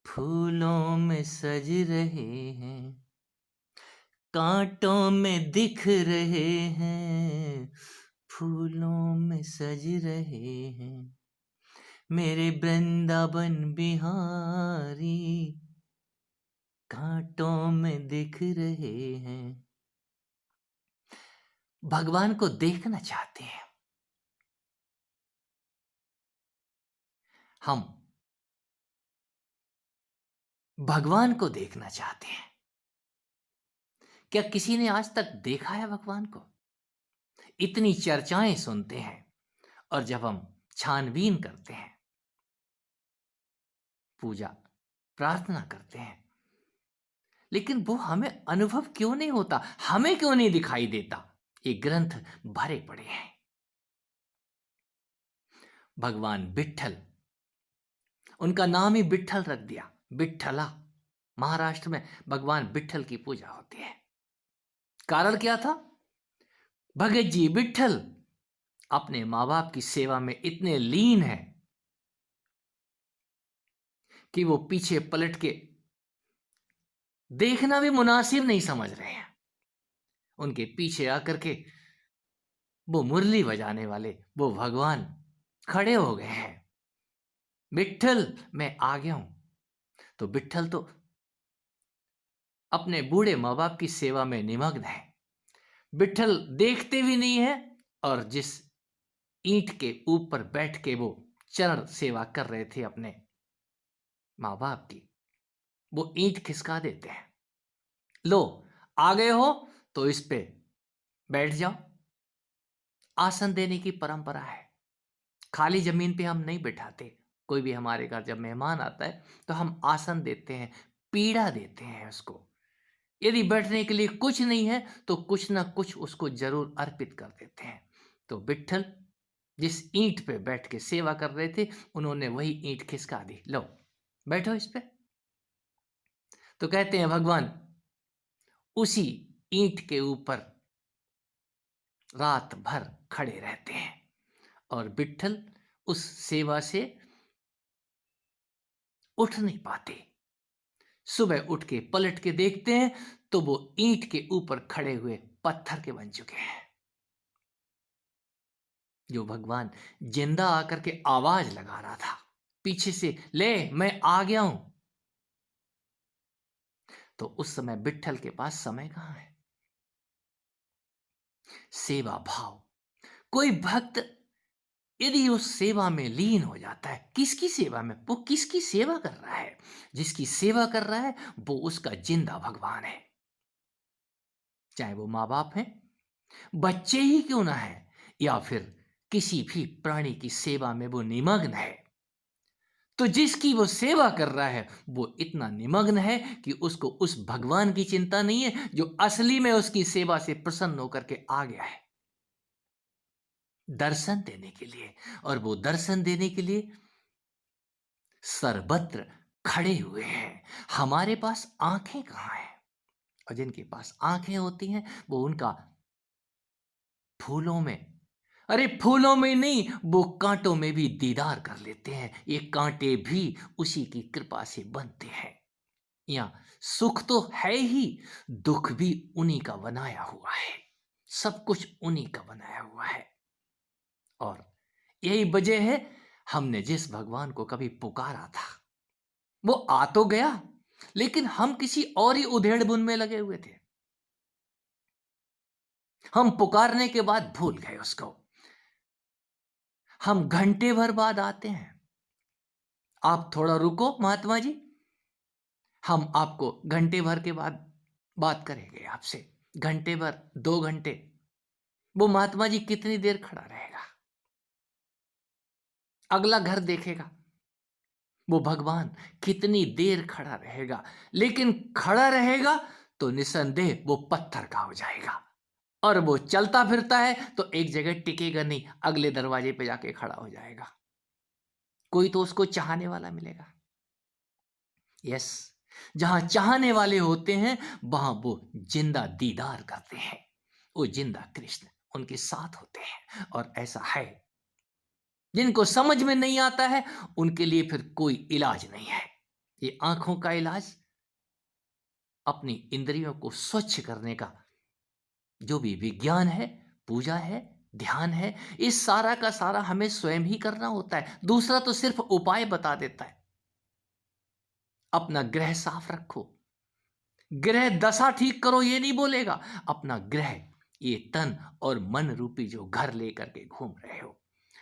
फूलों में सज रहे हैं, कांटों में दिख रहे हैं, फूलों में सज रहे हैं, मेरे वृंदावन बिहारी कांटों में दिख रहे हैं। भगवान को देखना चाहते हैं हम, भगवान को देखना चाहते हैं। क्या किसी ने आज तक देखा है भगवान को? इतनी चर्चाएं सुनते हैं और जब हम छानबीन करते हैं, पूजा प्रार्थना करते हैं, लेकिन वो हमें अनुभव क्यों नहीं होता? हमें क्यों नहीं दिखाई देता? ये ग्रंथ भरे पड़े हैं। भगवान विट्ठल, उनका नाम ही विट्ठल रख दिया, विट्ठला। महाराष्ट्र में भगवान विट्ठल की पूजा होती है। कारण क्या था? भगत जी विट्ठल अपने माँ बाप की सेवा में इतने लीन हैं कि वो पीछे पलट के देखना भी मुनासिब नहीं समझ रहे हैं। उनके पीछे आकर के वो मुरली बजाने वाले वो भगवान खड़े हो गए हैं। विट्ठल मैं आ गया हूं। तो विट्ठल तो अपने बूढ़े माँ बाप की सेवा में निमग्न है। विट्ठल देखते भी नहीं है, और जिस ईंट के ऊपर बैठ के वो चरण सेवा कर रहे थे अपने माँ बाप की, वो ईंट खिसका देते हैं। लो आ गए हो तो इस पे बैठ जाओ। आसन देने की परंपरा है। खाली जमीन पे हम नहीं बिठाते। कोई भी हमारे घर जब मेहमान आता है तो हम आसन देते हैं, पीड़ा देते हैं उसको। यदि बैठने के लिए कुछ नहीं है तो कुछ ना कुछ उसको जरूर अर्पित कर देते हैं। तो विट्ठल जिस ईंट पे बैठ के सेवा कर रहे थे, उन्होंने वही ईंट खिसका दी। लो बैठो इस पे। तो कहते हैं भगवान उसी ईंट के ऊपर रात भर खड़े रहते हैं, और विट्ठल उस सेवा से उठ नहीं पाते। सुबह उठ के पलट के देखते हैं तो वो ईंट के ऊपर खड़े हुए पत्थर के बन चुके हैं। जो भगवान जिंदा आकर के आवाज लगा रहा था पीछे से, ले मैं आ गया हूं, तो उस समय विट्ठल के पास समय कहां है? सेवा भाव। कोई भक्त यदि उस सेवा में लीन हो जाता है, किसकी सेवा में? वो किसकी सेवा कर रहा है? जिसकी सेवा कर रहा है वो उसका जिंदा भगवान है। चाहे वो माँ बाप हैं, बच्चे ही क्यों ना है, या फिर किसी भी प्राणी की सेवा में वो निमग्न है, तो जिसकी वो सेवा कर रहा है वो इतना निमग्न है कि उसको उस भगवान की चिंता नहीं है जो असली में उसकी सेवा से प्रसन्न होकर के आ गया है दर्शन देने के लिए। और वो दर्शन देने के लिए सर्वत्र खड़े हुए हैं। हमारे पास आंखें कहां हैं? और जिनके पास आंखें होती हैं वो उनका फूलों में, अरे फूलों में नहीं, वो कांटों में भी दीदार कर लेते हैं। ये कांटे भी उसी की कृपा से बनते हैं। यहाँ सुख तो है ही, दुख भी उन्हीं का बनाया हुआ है। सब कुछ उन्हीं का बनाया हुआ है। और यही वजह है हमने जिस भगवान को कभी पुकारा था वो आ तो गया, लेकिन हम किसी और ही उधेड़ बुन में लगे हुए थे। हम पुकारने के बाद भूल गए उसको। हम घंटे भर बाद आते हैं। आप थोड़ा रुको महात्मा जी, हम आपको घंटे भर के बाद बात करेंगे आपसे। घंटे भर, 2 घंटे, वो महात्मा जी कितनी देर खड़ा रहेगा? अगला घर देखेगा वो भगवान कितनी देर खड़ा रहेगा, लेकिन खड़ा रहेगा तो निसंदेह वो पत्थर का हो जाएगा। और वो चलता फिरता है तो एक जगह टिकेगा नहीं, अगले दरवाजे पे जाके खड़ा हो जाएगा। कोई तो उसको चाहने वाला मिलेगा। यस, जहां चाहने वाले होते हैं वहां वो जिंदा दीदार करते हैं। वो जिंदा कृष्ण उनके साथ होते हैं। और ऐसा है, जिनको समझ में नहीं आता है उनके लिए फिर कोई इलाज नहीं है। ये आंखों का इलाज अपनी इंद्रियों को स्वच्छ करने का जो भी विज्ञान है, पूजा है, ध्यान है, इस सारा का सारा हमें स्वयं ही करना होता है। दूसरा तो सिर्फ उपाय बता देता है। अपना ग्रह साफ रखो, ग्रह दशा ठीक करो, ये नहीं बोलेगा। अपना ग्रह, ये तन और मन रूपी जो घर लेकर के घूम रहे हो,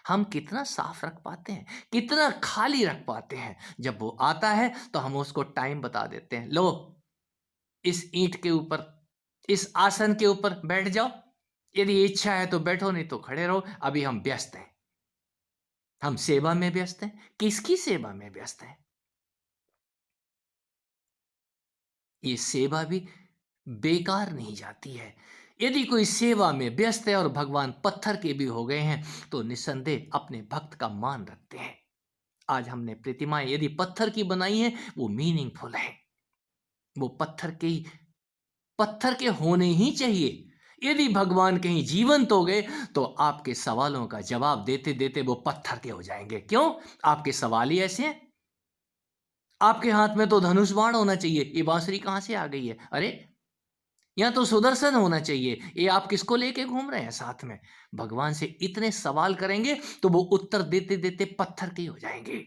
हम कितना साफ रख पाते हैं, कितना खाली रख पाते हैं। जब वो आता है तो हम उसको टाइम बता देते हैं, लो इस ईंट के ऊपर, इस आसन के ऊपर बैठ जाओ, यदि इच्छा है तो बैठो, नहीं तो खड़े रहो, अभी हम व्यस्त हैं। हम सेवा में व्यस्त हैं। किसकी सेवा में व्यस्त हैं? ये सेवा भी बेकार नहीं जाती है। यदि कोई सेवा में व्यस्त है और भगवान पत्थर के भी हो गए हैं तो निस्संदेह अपने भक्त का मान रखते हैं। आज हमने प्रतिमाएं यदि पत्थर की बनाई है, वो मीनिंगफुल है, वो पत्थर के होने ही चाहिए। यदि भगवान कहीं जीवंत हो गए तो आपके सवालों का जवाब देते देते वो पत्थर के हो जाएंगे। क्यों? आपके सवाल ही ऐसे हैं। आपके हाथ में तो धनुष बाण होना चाहिए, ये बांसुरी कहां से आ गई है? अरे, यहाँ तो सुदर्शन होना चाहिए, ये आप किसको लेके घूम रहे हैं साथ में? भगवान से इतने सवाल करेंगे तो वो उत्तर देते देते पत्थर के हो जाएंगे।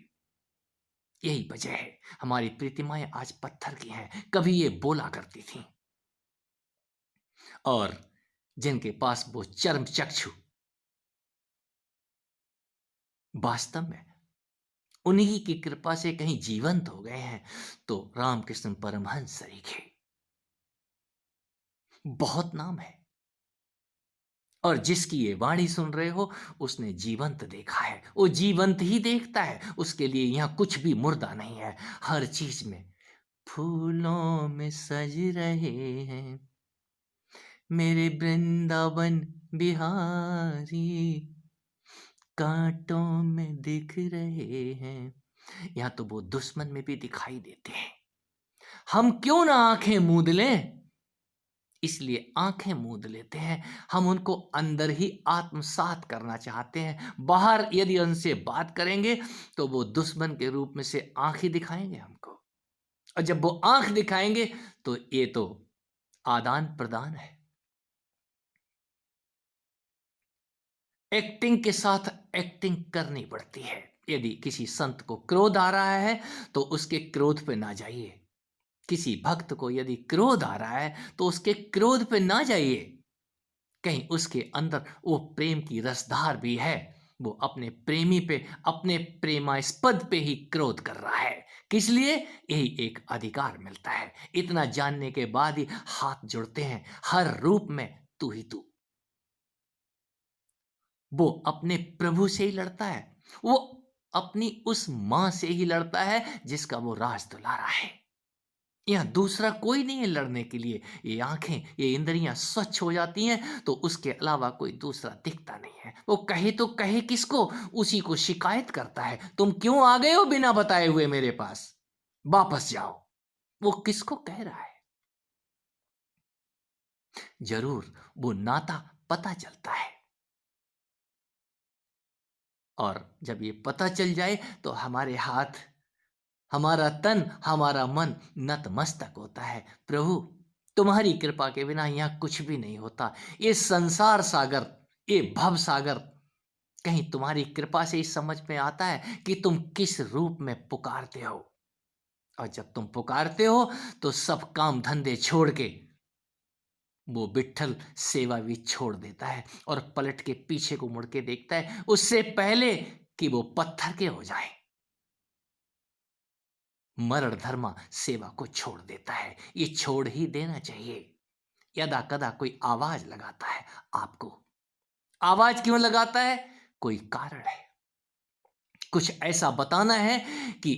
यही वजह है हमारी प्रतिमाएं आज पत्थर की हैं। कभी ये बोला करती थी, और जिनके पास वो चर्म चक्षु वास्तव में उन्हीं की कृपा से कहीं जीवंत हो गए हैं, तो रामकृष्ण परमहंस सरीखे बहुत नाम है। और जिसकी ये वाणी सुन रहे हो, उसने जीवंत देखा है, वो जीवंत ही देखता है। उसके लिए यहाँ कुछ भी मुर्दा नहीं है। हर चीज में फूलों में सज रहे हैं मेरे वृंदावन बिहारी, कांटों में दिख रहे हैं। यहाँ तो वो दुश्मन में भी दिखाई देते हैं। हम क्यों ना आंखें मूंद लें? इसलिए आंखें मूंद लेते हैं। हम उनको अंदर ही आत्मसात करना चाहते हैं। बाहर यदि उनसे बात करेंगे तो वो दुश्मन के रूप में से आंख ही दिखाएंगे हमको। और जब वो आंख दिखाएंगे तो ये तो आदान प्रदान है। एक्टिंग के साथ एक्टिंग करनी पड़ती है। यदि किसी संत को क्रोध आ रहा है तो उसके क्रोध पे ना जाइए। किसी भक्त को यदि क्रोध आ रहा है तो उसके क्रोध पे ना जाइए। कहीं उसके अंदर वो प्रेम की रसधार भी है। वो अपने प्रेमी पे, अपने प्रेमास्पद पे ही क्रोध कर रहा है। किस लिए? यही एक अधिकार मिलता है। इतना जानने के बाद ही हाथ जुड़ते हैं। हर रूप में तू ही तू। वो अपने प्रभु से ही लड़ता है। वो अपनी उस मां से ही लड़ता है जिसका वो राज दुलारा है। यहाँ दूसरा कोई नहीं है लड़ने के लिए। ये आंखें, ये इंद्रियां स्वच्छ हो जाती हैं तो उसके अलावा कोई दूसरा दिखता नहीं है। वो कहे तो कहे किसको? उसी को शिकायत करता है, तुम क्यों आ गए हो बिना बताए हुए मेरे पास? वापस जाओ। वो किसको कह रहा है? जरूर वो नाता पता चलता है। और जब ये पता चल जाए तो हमारे हाथ, हमारा तन, हमारा मन नतमस्तक होता है। प्रभु, तुम्हारी कृपा के बिना यहाँ कुछ भी नहीं होता। ये संसार सागर, ये भव सागर, कहीं तुम्हारी कृपा से ही समझ में आता है कि तुम किस रूप में पुकारते हो। और जब तुम पुकारते हो तो सब काम धंधे छोड़ के वो विट्ठल सेवा भी छोड़ देता है और पलट के पीछे को मुड़ के देखता है, उससे पहले कि वो पत्थर के हो जाए। मरण धर्मा सेवा को छोड़ देता है। ये छोड़ ही देना चाहिए। यदा कदा कोई आवाज लगाता है आपको, आवाज क्यों लगाता है? कोई कारण है। कुछ ऐसा बताना है कि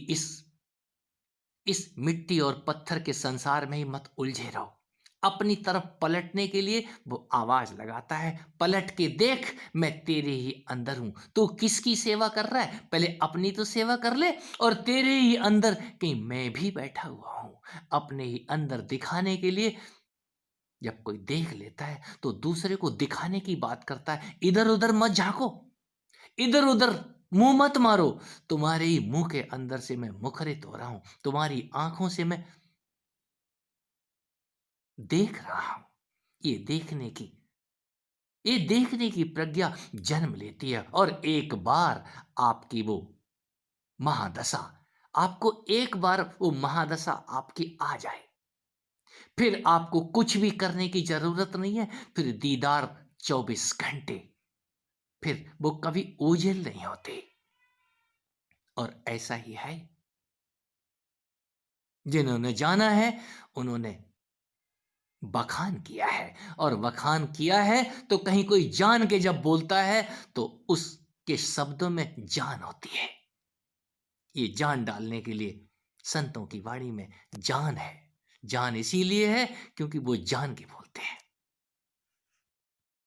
इस मिट्टी और पत्थर के संसार में ही मत उलझे रहो। अपनी तरफ पलटने के लिए वो आवाज लगाता है, पलट के देख, मैं तेरे ही अंदर हूं। तू किसकी सेवा कर रहा है? पहले अपनी तो सेवा कर ले। और तेरे ही अंदर कहीं मैं भी बैठा हुआ हूं। अपने ही अंदर दिखाने के लिए जब कोई देख लेता है तो दूसरे को दिखाने की बात करता है। इधर उधर मत झांको, इधर उधर मुंह मत मारो, तुम्हारे ही मुंह के अंदर से मैं मुखरित हो रहा हूं, तुम्हारी आंखों से मैं देख रहा हूं। ये देखने की ये देखने की प्रज्ञा जन्म लेती है, और एक बार आपकी वो महादशा, आपको एक बार वो महादशा आपकी आ जाए, फिर आपको कुछ भी करने की जरूरत नहीं है। फिर दीदार 24 घंटे, फिर वो कभी ओझल नहीं होते। और ऐसा ही है, जिन्होंने जाना है उन्होंने बखान किया है, और बखान किया है तो कहीं कोई जान के जब बोलता है तो उसके शब्दों में जान होती है। ये जान डालने के लिए संतों की वाणी में जान है। जान इसीलिए है क्योंकि वो जान के बोलते